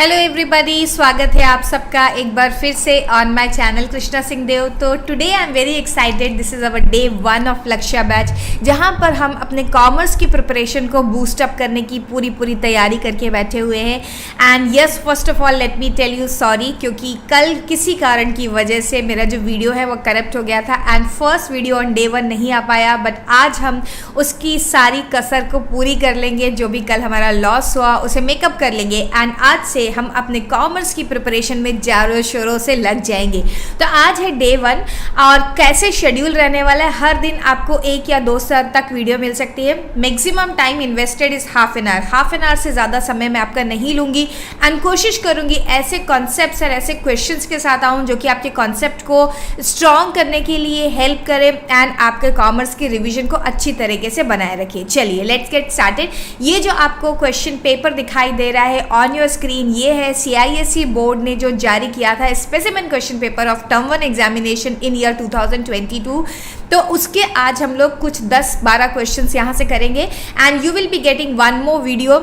Hello everybody, स्वागत है आप सबका एक बार फिर से on my channel Krishna Singh Dev. तो today I am very excited. This is our day 1 of Lakshya batch, जहां पर हम अपने कॉमर्स की प्रिपरेशन को बूस्ट अप करने की पूरी तैयारी करके बैठे हुए हैं। And yes, first of all let me tell you sorry, क्योंकि कल किसी कारण की वजह से मेरा जो वीडियो है वो करप्ट हो गया था and first video on day 1 नहीं आ पाया। बट आज हम उसकी सारी कसर को पूरी कर लेंगे। जो भी कल हमारा लॉस हुआ उसे मेकअप कर लेंगे एंड आज से हम अपने कॉमर्स की प्रिपरेशन में जोरों शोरों से लग जाएंगे। तो आज है डे 1 और कैसे शेड्यूल रहने वाला है। हर दिन आपको 1 या 2 सर तक वीडियो मिल सकती है। Maximum time invested is half an hour से ज़्यादा समय मैं आपका नहीं लूँगी एंड कोशिश करूँगी ऐसे कॉन्सेप्ट्स और ऐसे क्वेश्चंस के साथ आऊँ जो कि आपके कॉन्सेप्ट को स्ट्रॉन्ग करने के लिए हेल्प करे एंड आपके कॉमर्स की रिविजन को अच्छी तरीके से बनाए रखिए। चलिए लेट्स गेट स्टार्टेड। ये जो आपको क्वेश्चन पेपर दिखाई दे रहा है ऑन योर स्क्रीन, ये है CISE बोर्ड ने जो जारी किया था specimen question paper of term 1 examination in year 2022। तो उसके आज हम लोग कुछ 10-12 क्वेश्चंस यहाँ से करेंगे and you will be getting 1 more video.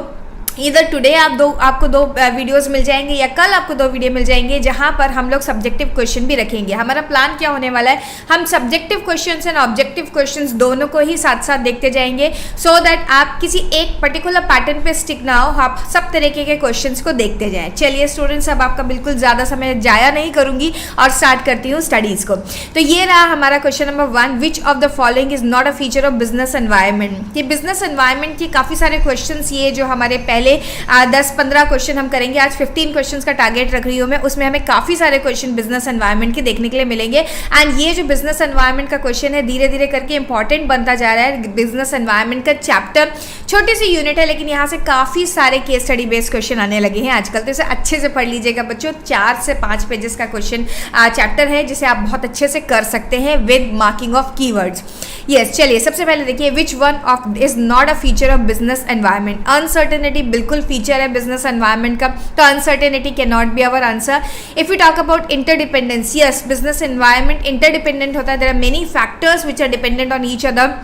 इधर टुडे आपको दो वीडियोस मिल जाएंगे या कल आपको 2 वीडियो मिल जाएंगे, जहां पर हम लोग सब्जेक्टिव क्वेश्चन भी रखेंगे। हमारा प्लान क्या होने वाला है, हम subjective questions and objective questions दोनों को ही साथ साथ देखते जाएंगे सो दैट आप किसी एक पर्टिकुलर पैटर्न पे स्टिक ना हो, आप सब तरीके के क्वेश्चंस को देखते जाएं। चलिए स्टूडेंट्स, अब आपका बिल्कुल ज़्यादा समय जाया नहीं करूँगी और स्टार्ट करती हूँ स्टडीज़ को। तो ये रहा हमारा question number 1, which of the following is not a feature of business environment. ये बिजनेस एनवायरनमेंट के काफ़ी सारे क्वेश्चन ये जो हमारे पहले 10-15 क्वेश्चन हम करेंगे। आज 15 क्वेश्चंस का टारगेट रख रही हूँ मैं, उसमें हमें काफ़ी सारे क्वेश्चन बिजनेस एनवायरनमेंट के देखने के लिए मिलेंगे। एंड ये जो बिजनेस एनवायरनमेंट का क्वेश्चन है धीरे धीरे करके इंपॉर्टेंट बनता जा रहा है। बिजनेस एनवायरनमेंट का चैप्टर छोटी सी यूनिट है, लेकिन यहाँ से काफ़ी सारे केस स्टडी बेस्ड क्वेश्चन आने लगे हैं आजकल। तो इसे अच्छे से पढ़ लीजिएगा बच्चों। 4 से 5 पेजेस का क्वेश्चन चैप्टर है जिसे आप बहुत अच्छे से कर सकते हैं with marking of keywords. Yes, चलिए सबसे पहले देखिए, which one of is not a feature of business environment. Uncertainty बिल्कुल फीचर है बिजनेस एनवायरनमेंट का, तो uncertainty can not be our answer. If you talk about interdependence, yes, business environment interdependent होता है। There are many factors which are dependent on each other.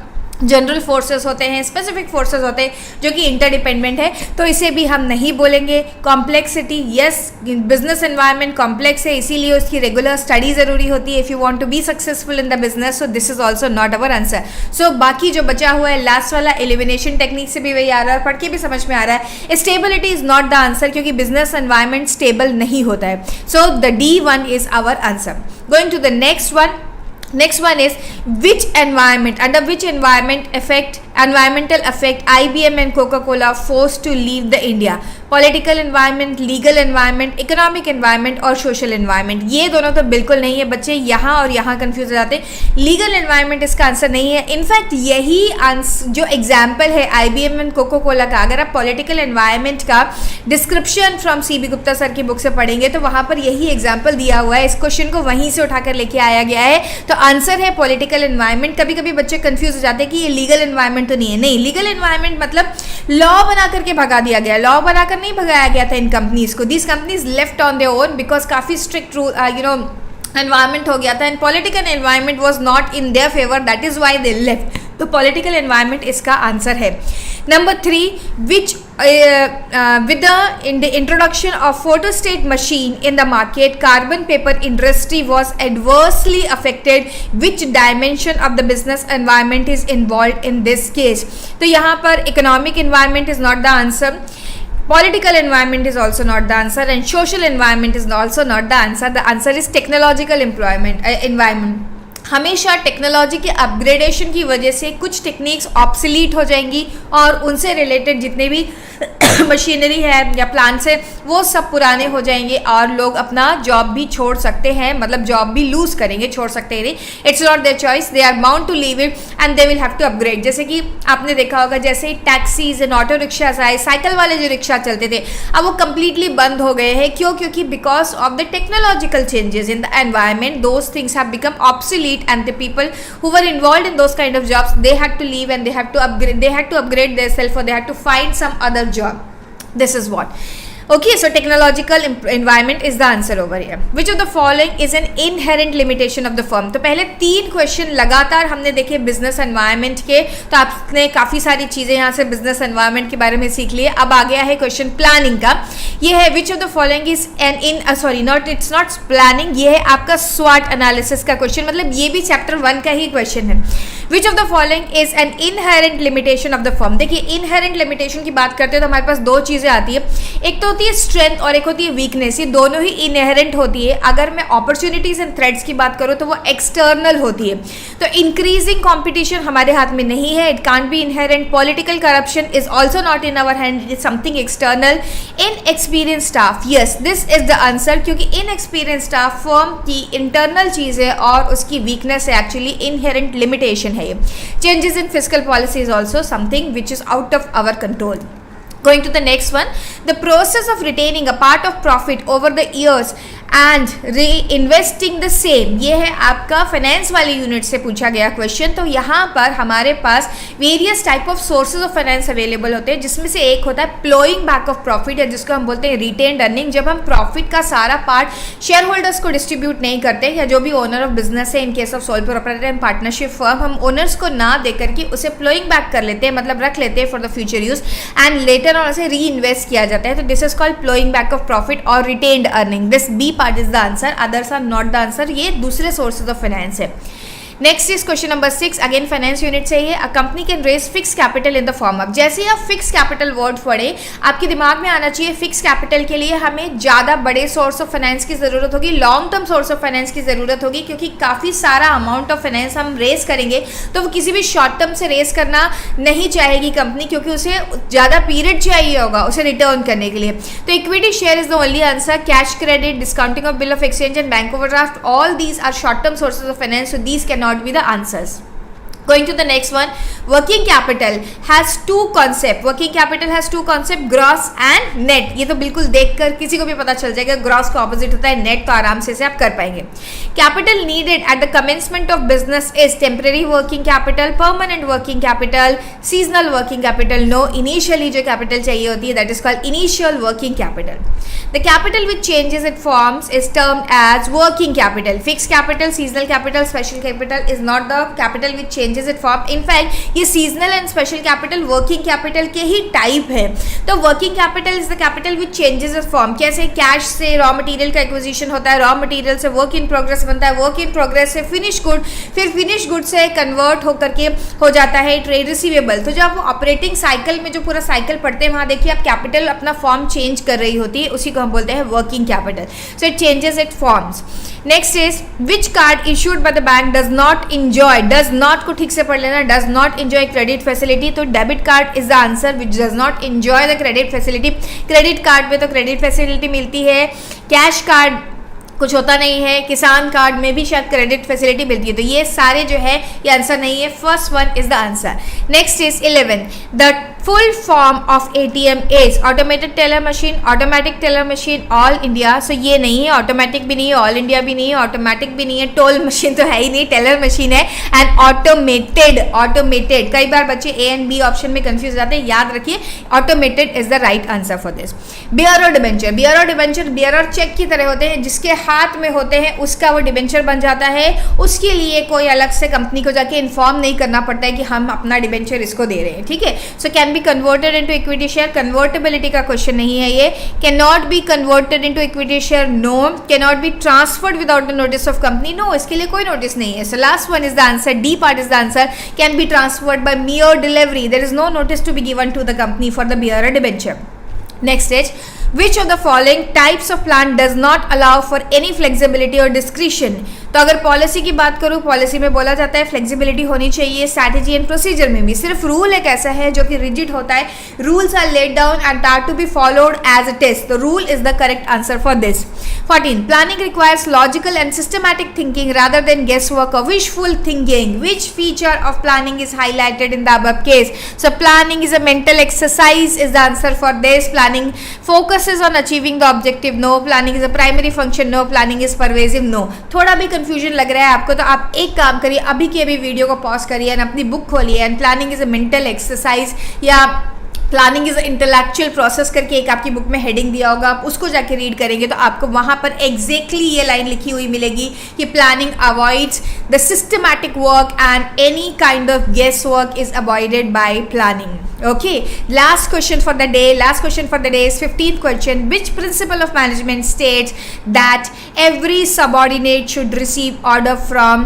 General forces होते हैं, specific forces होते हैं जो कि इंटरडिपेंडेंट है, तो इसे भी हम नहीं बोलेंगे। Complexity, yes, business environment complex है, इसीलिए उसकी रेगुलर स्टडी जरूरी होती है if you want to be successful in the business. So this is also not our answer. सो बाकी जो बचा हुआ है लास्ट वाला एलिमिनेशन टेक्निक से भी वही आ रहा है, पढ़ के भी समझ में आ रहा है। Stability is not the answer, क्योंकि बिजनेस एनवायरनमेंट स्टेबल नहीं होता है। So the D1 is our answer. Going to the next one. Next one is which environment, under which environmental effect IBM and Coca-Cola forced to leave the India? Political environment, legal environment, economic environment और social environment. ये दोनों तो बिल्कुल नहीं है बच्चे, यहाँ और यहाँ कंफ्यूज हो जाते हैं। लीगल एनवायरनमेंट इसका आंसर नहीं है। इनफैक्ट यही जो एग्जाम्पल है IBM एंड कोको कोला का, अगर आप पॉलिटिकल एनवायरनमेंट का description from CB Gupta sir की बुक से पढ़ेंगे तो वहाँ पर यही एग्जाम्पल दिया हुआ है। इस क्वेश्चन को वहीं से उठाकर लेके आया गया है, तो आंसर है पॉलिटिकल एनवायरनमेंट। कभी कभी बच्चे कंफ्यूज हो जाते हैं कि ये लीगल एनवायरनमेंट तो नहीं है। नहीं, लीगल एनवायरनमेंट मतलब लॉ बना करके भगा दिया गया, लॉ बनाकर नहीं भगाया गया था इन कंपनीज को। These companies left on their own because काफ़ी स्ट्रिक्ट रूल एनवायरनमेंट हो गया था and political environment was not in their favour, that is why they left. तो पॉलिटिकल एनवायरनमेंट इसका आंसर है। Number 3, which with the introduction of photostat machine in the market, carbon paper industry was adversely affected. Which dimension of the business environment is involved in this case? तो यहाँ पर economic environment is not the answer. Political environment is also not the answer and social environment is also not the answer. The answer is technological environment. हमेशा technology के upgradation की वजह से कुछ techniques obsolete हो जाएंगी और उनसे रिलेटेड जितने भी मशीनरी है या प्लांट्स है वो सब पुराने हो जाएंगे और लोग अपना जॉब भी छोड़ सकते हैं, मतलब जॉब भी लूज करेंगे, छोड़ सकते हैं। It's not there choice, they are bound to leave it and they will have to upgrade. जैसे कि आपने देखा होगा, जैसे ही टैक्सीज एंड ऑटो रिक्शाज आए, साइकिल वाले जो रिक्शा चलते थे अब वो कम्प्लीटली बंद हो गए हैं। क्यों? क्योंकि because of the technological changes in the environment, those things have become obsolete and the people who were involved in those kind of jobs, they had to leave and they had to upgrade themselves or they had to find some other job. This is what Okay, so technological environment is the answer over here. Which of the following is an inherent limitation of the firm? तो पहले 3 question लगातार हमने देखे business environment के, तो आपने काफ़ी सारी चीज़ें यहाँ से बिजनेस एनवायरनमेंट के बारे में सीख लिए. अब आ गया है क्वेश्चन प्लानिंग का. ये है which of the following is an it's not planning, ये है आपका स्वॉट एनालिसिस का क्वेश्चन, मतलब ये भी चैप्टर 1 का ही क्वेश्चन है. Which of the following is an inherent limitation of the firm. देखिए इनहेरेंट लिमिटेशन की बात करते हैं तो हमारे पास 2 चीज़ें आती है, एक तो होती है स्ट्रेंथ और एक होती है वीकनेस. ये दोनों ही इनहेरेंट होती है. अगर मैं अपॉर्चुनिटीज एंड थ्रेट्स की बात करूँ तो वो एक्सटर्नल होती है. तो इंक्रीजिंग कंपटीशन हमारे हाथ में नहीं है, it can't be inherent. Political corruption is also not in our hand, it is something external. In experience staff, yes this is the answer, क्योंकि इन एक्सपीरियंस स्टाफ फर्म की इंटरनल चीज़ें और उसकी वीकनेस है, एक्चुअली इनहेरेंट लिमिटेशन है ये. Changes in physical policy is also something which is out of our control. Going to the next one, the process of retaining a part of profit over the years and re investing the same, ये है आपका finance वाले unit से पूछा गया question. तो यहाँ पर हमारे पास various type of sources of finance available होते हैं, जिसमें से एक होता है प्लोइंग बैक ऑफ प्रॉफिट, या जिसको हम बोलते हैं रिटेन्ड अर्निंग. जब हम प्रॉफिट का सारा पार्ट शेयर होल्डर्स को डिस्ट्रीब्यूट नहीं करते, या जो भी ओनर ऑफ बिजनेस है in case of sole proprietor and partnership firm, हम ओनर्स को ना दे करके उसे प्लोइंग बैक कर लेते हैं, मतलब रख लेते हैं for the future use, and later on उसे री इन्वेस्ट किया जाता है. तो this is called ploughing back of profit और retained earning. This B part is the answer, others are not the answer. ये दूसरे सोर्सेज ऑफ फाइनेंस है. Next is question number 6, again finance unit से ही है. A company can raise fix capital in the form of. जैसे ही आप fix capital word पढ़े, आपके दिमाग में आना चाहिए फिक्स कैपिटल के लिए हमें ज़्यादा बड़े सोर्स ऑफ फाइनेंस की ज़रूरत होगी, long term source of finance की ज़रूरत होगी, क्योंकि काफ़ी सारा अमाउंट ऑफ फाइनेंस हम रेज करेंगे तो वो किसी भी शॉर्ट टर्म से रेज करना नहीं चाहेगी कंपनी, क्योंकि उसे ज़्यादा पीरियड चाहिए होगा उसे रिटर्न करने के लिए. तो equity share is the only answer. Cash credit, discounting of bill of exchange and bank overdraft, all these are short term sources of finance, so these cannot be the answers. Going to the next one, working capital has 2 concept. Working capital has 2 concept, gross and net. ये तो बिल्कुल देखकर किसी को भी पता चल जाएगा, gross का opposite होता है net, तो आराम से इसे आप कर पाएंगे. Capital needed at the commencement of business is temporary working capital, permanent working capital, seasonal working capital. No, initially जो capital चाहिए होती है that is called initial working capital. The capital which changes its forms is termed as working capital. Fixed capital, seasonal capital, special capital is not the capital which changes its form. In fact, ये seasonal and special capital working capital के ही type है. तो working capital is the capital which changes its form. कैसे cash से raw material का acquisition होता है, raw material से work in progress बनता है, work in progress से finished good, फिर finished good से convert होकर के हो जाता है trade receivable. तो जब आप ऑपरेटिंग साइकिल में जो पूरा साइकिल पढ़ते हैं वहाँ देखिए आप कैपिटल अपना फॉर्म चेंज कर रही होती है, उसी को हम बोलते हैं working capital. So it changes it forms. Next is which card issued by the bank does not enjoy, does not को ठीक से पढ़ लेना, does not enjoy credit facility. तो debit card is the answer which does not enjoy the credit facility. Credit card में तो credit facility मिलती है, कैश कार्ड कुछ होता नहीं है, किसान कार्ड में भी शायद क्रेडिट फैसिलिटी मिलती है. तो ये सारे जो है ये आंसर नहीं है, first one is the answer. Next is 11, the full form of ATM is automated teller machine, automatic teller machine, all India. सो ये नहीं है, ऑटोमेटिक भी नहीं है, ऑल इंडिया भी नहीं है, ऑटोमेटिक भी नहीं है, टोल मशीन तो है ही नहीं, टेलर मशीन है. एंड ऑटोमेटेड, ऑटोमेटेड कई बार बच्चे A एंड B ऑप्शन में कंफ्यूज जाते हैं, याद रखिए automated is the right answer for this. Bearer और डिबेंचर, बियर और डिबेंचर बियर और चेक की तरह होते हैं, जिसके हाथ में होते हैं उसका वो डिबेंचर बन जाता है. उसके लिए कोई अलग से कंपनी को जाके इन्फॉर्म नहीं करना पड़ता है कि हम अपना डिबेंचर इसको दे रहे हैं. ठीक है, so can be converted into equity share. Convertibility का क्वेश्चन नहीं है ये. Can not be converted into equity share, no. Can not be transferred without the notice of company, no, इसके लिए कोई नोटिस नहीं है. So last one is the answer, D part is the answer. Can be transferred by mere delivery, there is no notice to be given to the company for the beer debenture. Next is which of the following types of plan does not allow for any flexibility or discretion. तो अगर policy की बात करूँ, policy में बोला जाता है flexibility होनी चाहिए. स्ट्रैटेजी एंड प्रोसीजर में भी सिर्फ रूल एक ऐसा है जो कि रिजिड होता है. Rules are laid down and are to be followed as it is. तो rule is the correct answer for this. 14, planning requires logical and systematic thinking rather than guess work और wishful thinking. Which feature of planning is highlighted in the above case. So planning is a mental exercise is the answer for this. Planning focuses on achieving the objective, no. Planning is a primary function, no. Planning is pervasive, no. थोड़ा भी confusion लग रहा है आपको तो आप एक काम करिए, अभी की अभी वीडियो को पॉज करिए एंड अपनी बुक खोलिए. And planning is a mental exercise या प्लानिंग इज इंटेलेक्चुअल प्रोसेस करके एक आपकी बुक में हेडिंग दिया होगा, आप उसको जाके रीड करेंगे तो आपको वहाँ पर एग्जैक्टली ये लाइन लिखी हुई मिलेगी कि planning avoids the systematic work and any kind of guess work is avoided by planning. Okay, last question for the day is 15th question. Which principle of management states that every subordinate should receive order from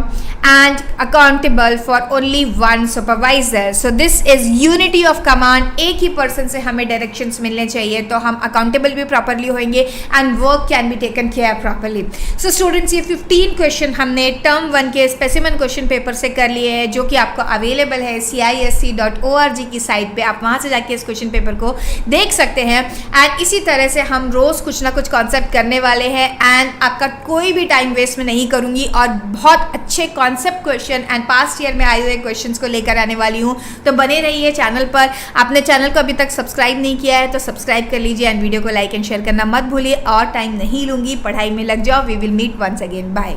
and accountable for only one supervisor? So this is unity of command. एक ही person से हमें directions मिलने चाहिए तो हम accountable भी properly होंगे and work can be taken care properly. So students, ये 15 क्वेश्चन हमने टर्म 1 के स्पेसिमन क्वेश्चन पेपर से कर लिए हैं, जो कि आपको अवेलेबल है CISC.org की साइट पे. आप वहाँ से जाके इस क्वेश्चन पेपर को देख सकते हैं. एंड इसी तरह से हम रोज़ कुछ ना कुछ कॉन्सेप्ट करने वाले हैं एंड आपका कोई भी टाइम वेस्ट में नहीं करूँगी और बहुत अच्छे concept question and past year में आए हुए क्वेश्चंस को लेकर आने वाली हूँ. तो बने रहिए चैनल पर. आपने चैनल को अभी तक सब्सक्राइब नहीं किया है तो सब्सक्राइब कर लीजिए एंड वीडियो को लाइक एंड शेयर करना मत भूलिए. और टाइम नहीं लूँगी, पढ़ाई में लग जाओ. We will meet once again. Bye.